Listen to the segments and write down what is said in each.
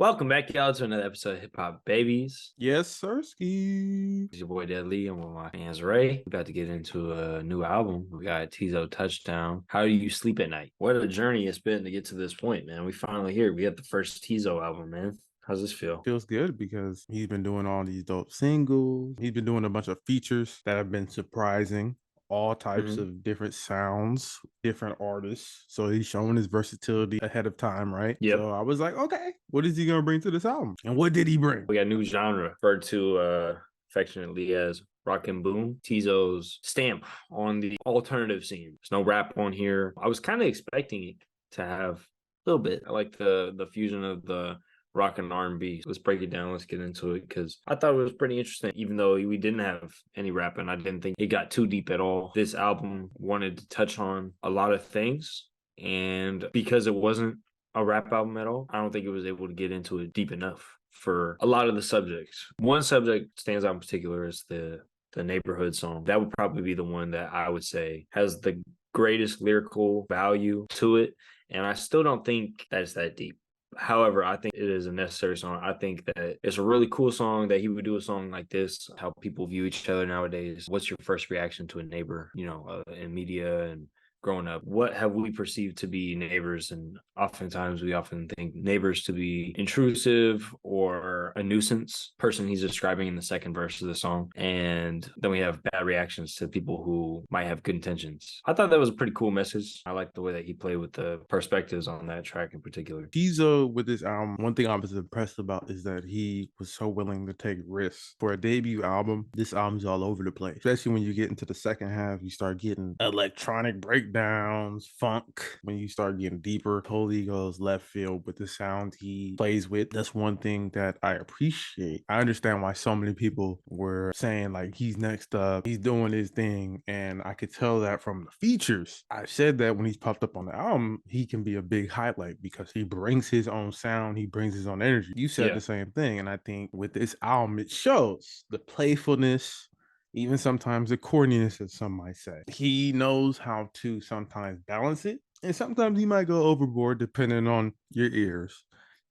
Welcome back, y'all, to another episode of Hip Hop Babies. Yes, sirski. It's your boy Deadly. I'm with my fans Ray. We're about to get into a new album. We got Teezo Touchdown. How do you sleep at night? What a journey it's been to get to this point, man. We finally here. We have the first Teezo album, man. How's this feel? Feels good because he's been doing all these dope singles. He's been doing a bunch of features that have been surprising. All types of different sounds, different artists. So he's showing his versatility ahead of time, right? Yep. So I was like, okay, what is he gonna bring to this album? And what did he bring? We got a new genre, referred to affectionately as rock and boom. Teezo's stamp on the alternative scene. There's no rap on here. I was kind of expecting it to have a little bit. I like the fusion of the rock and R&B. Let's break it down. Let's get into it because I thought it was pretty interesting. Even though we didn't have any rap and I didn't think it got too deep at all. This album wanted to touch on a lot of things, and because it wasn't a rap album at all, I don't think it was able to get into it deep enough for a lot of the subjects. One subject stands out in particular is the neighborhood song. That would probably be the one that I would say has the greatest lyrical value to it, and I still don't think that it's that deep. However, I think it is a necessary song. I think that it's a really cool song that he would do a song like this, how people view each other nowadays. What's your first reaction to a neighbor, in media and growing up? What have we perceived to be neighbors? And oftentimes we often think neighbors to be intrusive or a nuisance person he's describing in the second verse of the song. And then we have bad reactions to people who might have good intentions. I thought that was a pretty cool message. I like the way that he played with the perspectives on that track in particular. Teezo with this album, one thing I was impressed about is that he was so willing to take risks. For a debut album, this album's all over the place. Especially when you get into the second half, you start getting electronic breakdowns, funk. When you start getting deeper, totally goes left field with the sound he plays with. That's one thing that I appreciate. I understand why so many people were saying like he's next up, he's doing his thing, and I could tell that from the features. I said that when he's popped up on the album, he can be a big highlight because he brings his own sound, he brings his own energy. You said the same thing, and I think with this album, it shows the playfulness, even sometimes the corniness, as some might say. He knows how to sometimes balance it, and sometimes he might go overboard depending on your ears.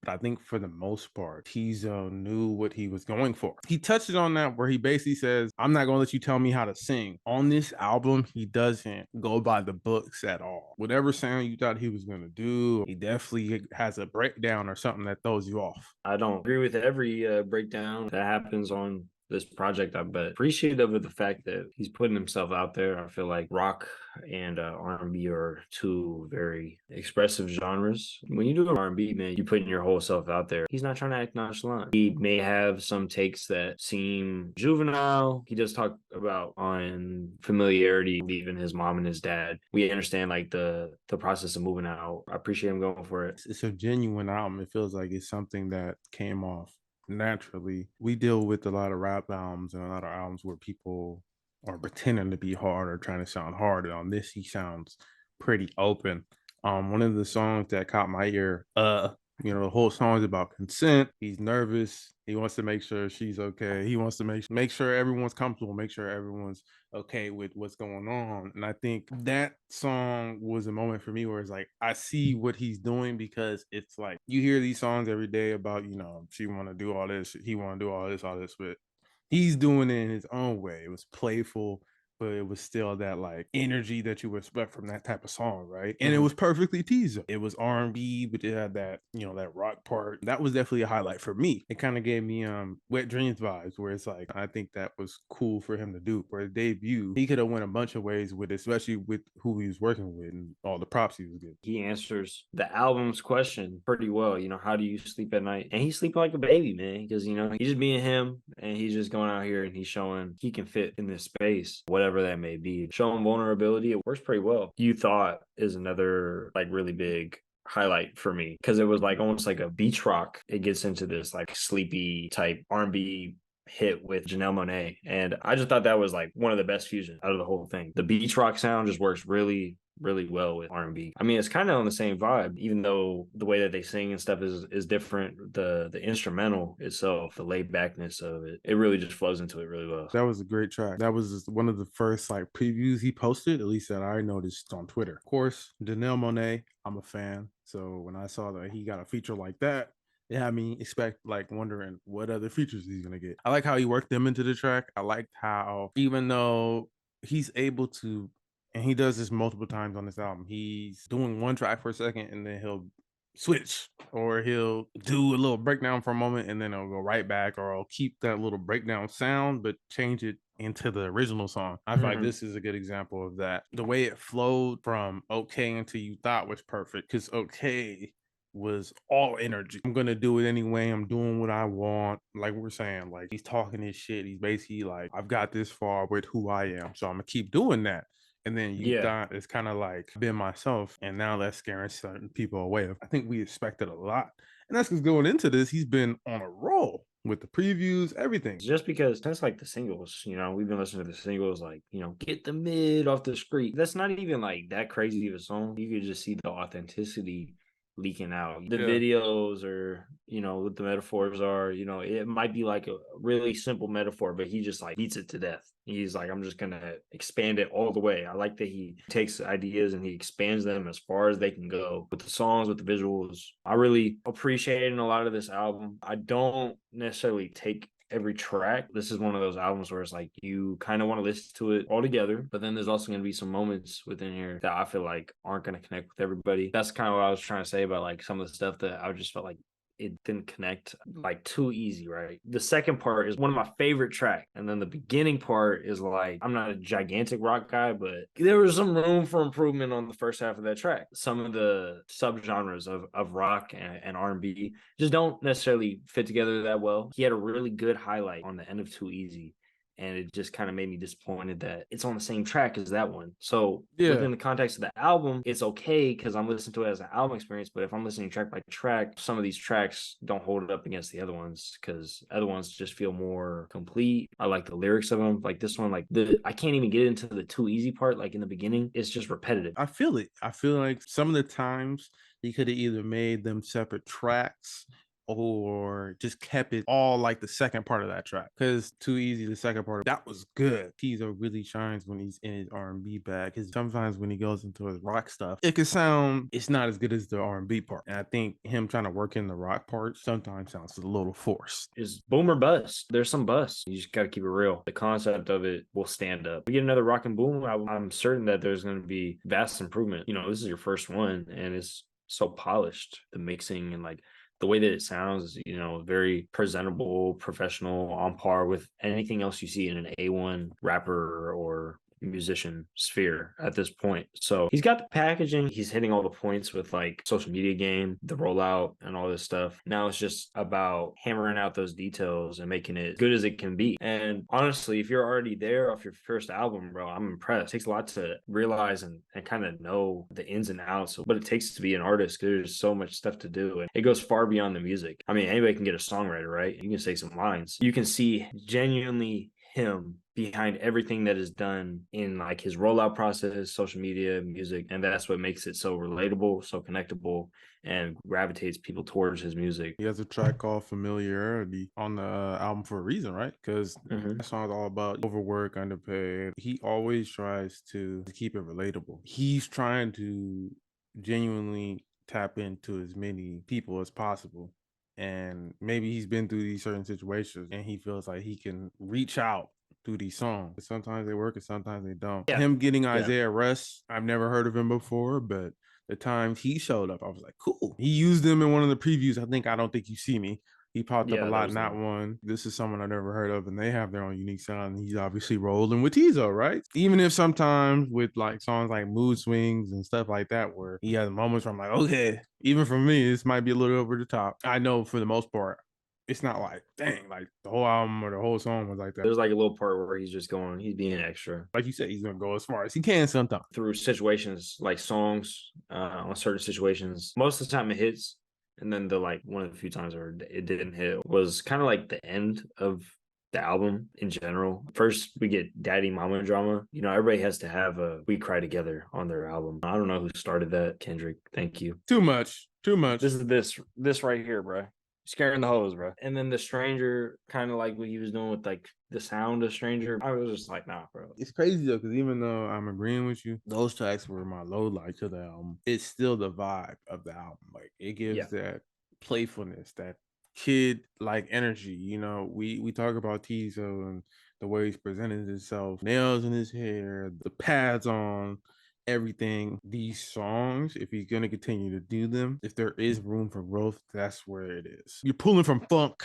But I think for the most part, Teezo knew what he was going for. He touched on that where he basically says, I'm not going to let you tell me how to sing. On this album, he doesn't go by the books at all. Whatever sound you thought he was going to do, he definitely has a breakdown or something that throws you off. I don't agree with every breakdown that happens on this project, but appreciative of the fact that he's putting himself out there. I feel like rock and R&B are two very expressive genres. When you do R&B, man, you putting your whole self out there. He's not trying to act nonchalant. He may have some takes that seem juvenile. He does talk about on familiarity, leaving his mom and his dad. We understand like the process of moving out. I appreciate him going for it. It's a genuine album. It feels like it's something that came off naturally. We deal with a lot of rap albums and a lot of albums where people are pretending to be hard or trying to sound hard. And on this, he sounds pretty open. One of the songs that caught my ear, the whole song is about consent. He's nervous. He wants to make sure she's okay. He wants to make sure everyone's comfortable, make sure everyone's okay with what's going on. And I think that song was a moment for me where it's like, I see what he's doing, because it's like you hear these songs every day about, she want to do all this, he want to do all this, but he's doing it in his own way. It was playful, but it was still that like energy that you would expect from that type of song, right? And it was perfectly Teezo. It was R&B, but it had that, that rock part. That was definitely a highlight for me. It kind of gave me Wet Dreams vibes, where it's like, I think that was cool for him to do. For his debut, he could have went a bunch of ways with it, especially with who he was working with and all the props he was getting. He answers the album's question pretty well. How do you sleep at night? And he's sleeping like a baby, man, because, he's just being him, and he's just going out here and he's showing he can fit in this space, whatever that may be. Showing vulnerability, it works pretty well. You Thought is another like really big highlight for me, because it was like almost like a beach rock. It gets into this like sleepy type R&B hit with Janelle Monáe, and I just thought that was like one of the best fusions out of the whole thing. The beach rock sound just works really well with R&B. I mean, it's kind of on the same vibe, even though the way that they sing and stuff is different. The instrumental itself, the laid backness of it really just flows into it really well. That was a great track. That was one of the first like previews he posted, at least that I noticed on Twitter. Of course, Janelle Monáe, I'm a fan. So when I saw that he got a feature like that, It had me wondering what other features he's gonna get. I like how he worked them into the track. I liked how even though he's able to, and he does this multiple times on this album, he's doing one track for a second and then he'll switch, or he'll do a little breakdown for a moment and then he'll go right back, or I'll keep that little breakdown sound but change it into the original song. I feel like this is a good example of that. The way it flowed from okay into you thought was perfect, because okay was all energy. I'm gonna do it anyway. I'm doing what I want. Like we're saying, like he's talking his shit. He's basically like, I've got this far with who I am, so I'm gonna keep doing that. And then you thought it's kind of like been myself, and now that's scaring certain people away. I think we expected a lot, and that's because going into this, he's been on a roll with the previews, everything. Just because that's like the singles, we've been listening to the singles, like, get the mid off the street. That's not even like that crazy of a song. You could just see the authenticity leaking out. The videos, or, what the metaphors are, it might be like a really simple metaphor, but he just like beats it to death. He's like, I'm just going to expand it all the way. I like that he takes ideas and he expands them as far as they can go with the songs, with the visuals. I really appreciate a lot of this album. I don't necessarily take every track. This is one of those albums where it's like you kind of want to listen to it all together, but then there's also going to be some moments within here that I feel like aren't going to connect with everybody. That's kind of what I was trying to say about like some of the stuff that I just felt like it didn't connect like too easy, right? The second part is one of my favorite tracks. And then the beginning part is like, I'm not a gigantic rock guy, but there was some room for improvement on the first half of that track. Some of the subgenres of rock and R&B just don't necessarily fit together that well. He had a really good highlight on the end of Too Easy, and it just kind of made me disappointed that it's on the same track as that one. So within the context of the album, it's okay because I'm listening to it as an album experience. But if I'm listening track by track, some of these tracks don't hold it up against the other ones, because other ones just feel more complete. I like the lyrics of them. Like this one, like I can't even get into the Too Easy part. Like in the beginning, it's just repetitive. I feel it. I feel like some of the times he could have either made them separate tracks or just kept it all like the second part of that track, because Too Easy, the second part, that was good. Teezo really shines when he's in his R&B bag, because sometimes when he goes into his rock stuff, it could sound, it's not as good as the R&B part, and I think him trying to work in the rock part sometimes sounds a little forced. Is boom or bust. There's some bust. You just got to keep it real. The concept of it will stand up. We get another rock and boom album, I'm certain that there's going to be vast improvement. This is your first one and it's so polished. The mixing and like the way that it sounds, very presentable, professional, on par with anything else you see in an A1 rapper or musician sphere at this point. So he's got the packaging, he's hitting all the points with like social media game, the rollout, and all this stuff. Now it's just about hammering out those details and making it good as it can be. And honestly, if you're already there off your first album, bro, I'm impressed. It takes a lot to realize and kind of know the ins and outs of what it takes to be an artist. There's so much stuff to do, and it goes far beyond the music. I mean, anybody can get a songwriter, right? You can say some lines. You can see genuinely him behind everything that is done in like his rollout process, social media, music, and that's what makes it so relatable, so connectable, and gravitates people towards his music. He has a track called Familiarity on the album for a reason, right? Because that song's all about overwork, underpaid. He always tries to keep it relatable. He's trying to genuinely tap into as many people as possible. And maybe he's been through these certain situations and he feels like he can reach out through these songs. Sometimes they work and sometimes they don't. Yeah. Him getting Isaiah Russ, I've never heard of him before, but the times he showed up, I was like, cool. He used them in one of the previews. I don't think you see me. He popped up a lot in that one. This is someone I never heard of, and they have their own unique sound. He's obviously rolling with Teezo, right? Even if sometimes with like songs like Mood Swings and stuff like that, where he has moments where I'm like, okay, even for me, this might be a little over the top. I know for the most part, it's not like, dang, like the whole album or the whole song was like that. There's like a little part where he's being extra. Like you said, he's going to go as far as he can sometimes. Through situations, like songs, on certain situations. Most of the time it hits. And then one of the few times where it didn't hit was kind of like the end of the album in general. First, we get Daddy Mama drama. Everybody has to have a We Cry Together on their album. I don't know who started that. Kendrick, thank you. Too much. This is this right here, bro. Scaring the hoes, bro. And then The Stranger, kind of like what he was doing with like the sound of Stranger. I was just like, nah, bro. It's crazy though, because even though I'm agreeing with you, those tracks were my low light to the album. It's still the vibe of the album. Like it gives that playfulness, that kid like energy. You know, we talk about Teezo and the way he's presented himself, nails in his hair, the pads on, everything. These songs, if he's gonna continue to do them, if there is room for growth, that's where it is. You're pulling from funk.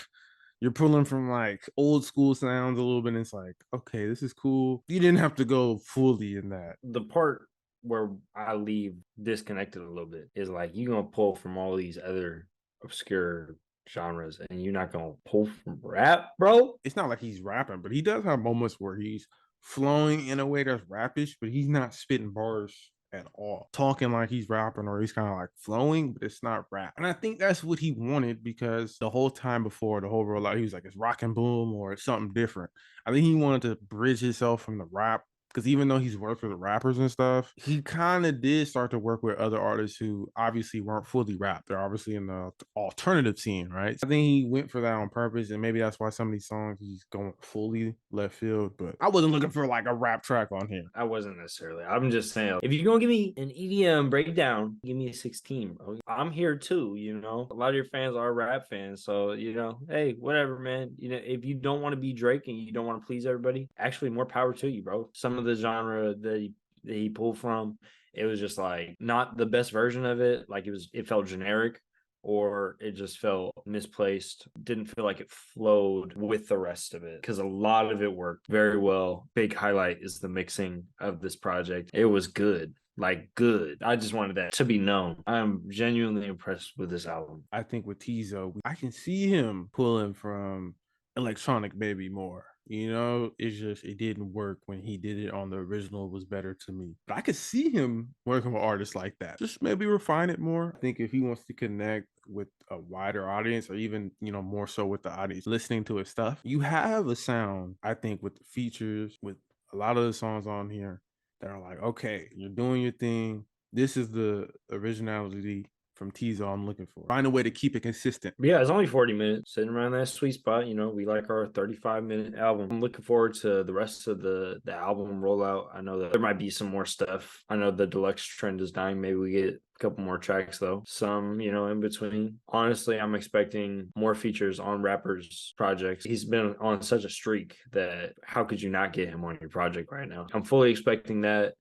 You're pulling from like old school sounds a little bit. And it's like, okay, this is cool. You didn't have to go fully in that. The part where I leave disconnected a little bit is like you're gonna pull from all these other obscure genres and you're not gonna pull from rap, bro. It's not like he's rapping, but he does have moments where he's flowing in a way that's rappish, but he's not spitting bars at all. Talking like he's rapping, or he's kind of like flowing, but it's not rap. And I think that's what he wanted, because the whole time before the whole rollout, he was like, it's rock and boom or it's something different. I think he wanted to bridge himself from the rap, because even though he's worked with rappers and stuff, he kind of did start to work with other artists who obviously weren't fully rap. They're obviously in the alternative scene, right? I think he went for that on purpose, and maybe that's why some of these songs he's going fully left field. But I wasn't looking for like a rap track on here. I wasn't necessarily. I'm just saying, if you're gonna give me an EDM breakdown, give me a 16, bro. I'm here too, you know. A lot of your fans are rap fans, so you know, hey, whatever, man. You know, if you don't want to be Drake and you don't want to please everybody, actually more power to you, bro. Some of the genre that he pulled from, it was just like not the best version of it. Like it felt generic, or it just felt misplaced. Didn't feel like it flowed with the rest of it, because a lot of it worked very well. Big highlight is the mixing of this project. It was good. Like good. I just wanted that to be known. I'm genuinely impressed with this album. I think with Teezo, I can see him pulling from electronic maybe more. You know, it's just it didn't work when he did it on the original. It was better to me. But I could see him working with artists like that. Just maybe refine it more. I think if he wants to connect with a wider audience, or even, you know, more so with the audience listening to his stuff, you have a sound, I think, with the features, with a lot of the songs on here that are like, okay, you're doing your thing. This is the originality from Teezo I'm looking for. Find a way to keep it consistent. But yeah, it's only 40 minutes, sitting around that sweet spot. You know, we like our 35-minute album. I'm looking forward to the rest of the album rollout. I know that there might be some more stuff. I know the deluxe trend is dying. Maybe we get a couple more tracks though. Some, you know, in between. Honestly, I'm expecting more features on rappers' projects. He's been on such a streak that how could you not get him on your project right now? I'm fully expecting that.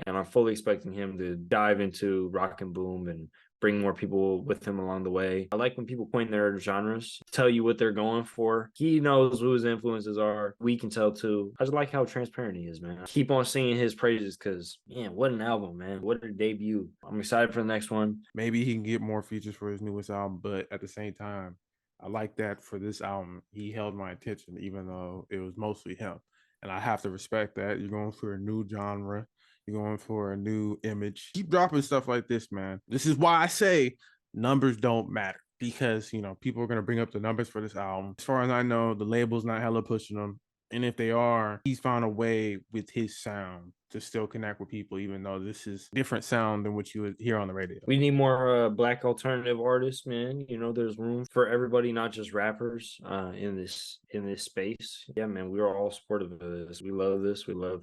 And I'm fully expecting him to dive into rock and boom and bring more people with him along the way. I like when people point their genres, tell you what they're going for. He knows who his influences are. We can tell too. I just like how transparent he is, man. I keep on singing his praises because, man, what an album, man. What a debut. I'm excited for the next one. Maybe he can get more features for his newest album, but at the same time, I like that for this album, he held my attention, even though it was mostly him. And I have to respect that. You're going for a new genre. You're going for a new image. Keep dropping stuff like this, man. This is why I say numbers don't matter, because, you know, people are going to bring up the numbers for this album. As far as I know, the label's not hella pushing them. And if they are, he's found a way with his sound to still connect with people, even though this is different sound than what you would hear on the radio. We need more Black alternative artists, man. You know, there's room for everybody, not just rappers, in this space. Yeah, man, we are all supportive of this. We love this. We love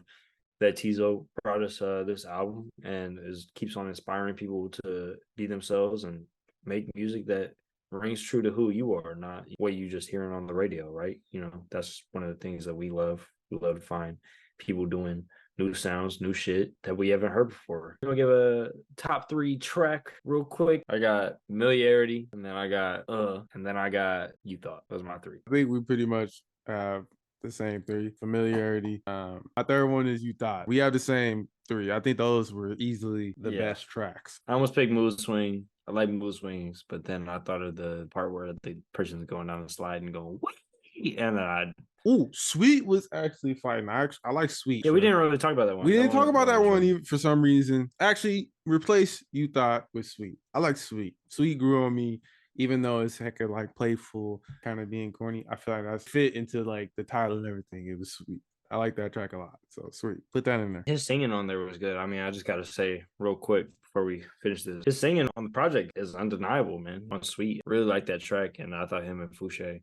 that Teezo brought us this album, and keeps on inspiring people to be themselves and make music that rings true to who you are, not what you just hearing on the radio, right? You know, that's one of the things that we love. We love to find people doing new sounds, new shit that we haven't heard before. I'm gonna give a top 3 track real quick. I got Familiarity, and then I got and then I got You Thought. Those are my 3. I think we pretty much have the same 3. Familiarity. My third one is You Thought. We have the same 3. I think those were easily the best tracks. I almost picked Mood Swing. I like Mood Swings, but then I thought of the part where the person's going down the slide and going, whee! And then Ooh, Sweet was actually fighting. I like Sweet. Yeah, we didn't really talk about that one. We didn't talk about that one even for some reason. Actually, replace You Thought with Sweet. I like Sweet. Sweet grew on me, even though it's hecka like playful, kind of being corny. I feel like that's fit into like the title and everything. It was sweet. I like that track a lot. So Sweet. Put that in there. His singing on there was good. I mean, I just got to say real quick before we finish this, his singing on the project is undeniable, man. On Sweet. Really like that track, and I thought him and Fouché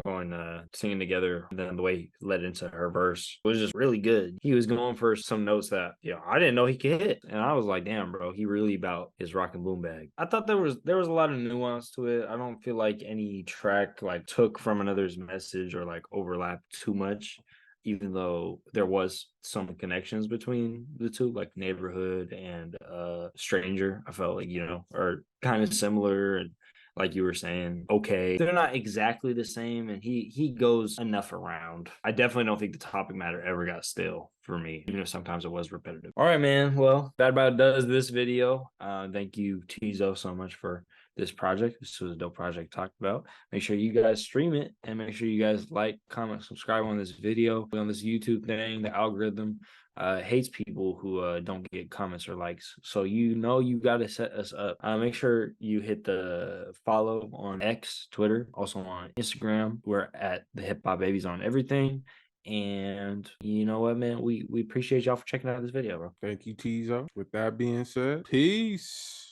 going singing together, and then the way he led into her verse was just really good. He was going for some notes that I didn't know he could hit, and I was like, damn, bro, he really about his rock and boom bag. I thought there was a lot of nuance to it. I don't feel like any track like took from another's message or like overlapped too much, even though there was some connections between the two, like neighborhood and stranger. I felt like are kind of similar, and like you were saying, okay, they're not exactly the same, and he goes enough around. I definitely don't think the topic matter ever got stale for me, even if sometimes it was repetitive. All right, man. Well, that about does this video. Thank you, Teezo, so much for this project. This was a dope project talked about. Make sure you guys stream it, and make sure you guys like, comment, subscribe on this video, on this YouTube thing. The algorithm hates people who don't get comments or likes. So you got to set us up. Make sure you hit the follow on X, Twitter, also on Instagram. We're at the Hip Hop Babies on everything. And you know what, man? We appreciate y'all for checking out this video, bro. Thank you, Teezo. With that being said, peace.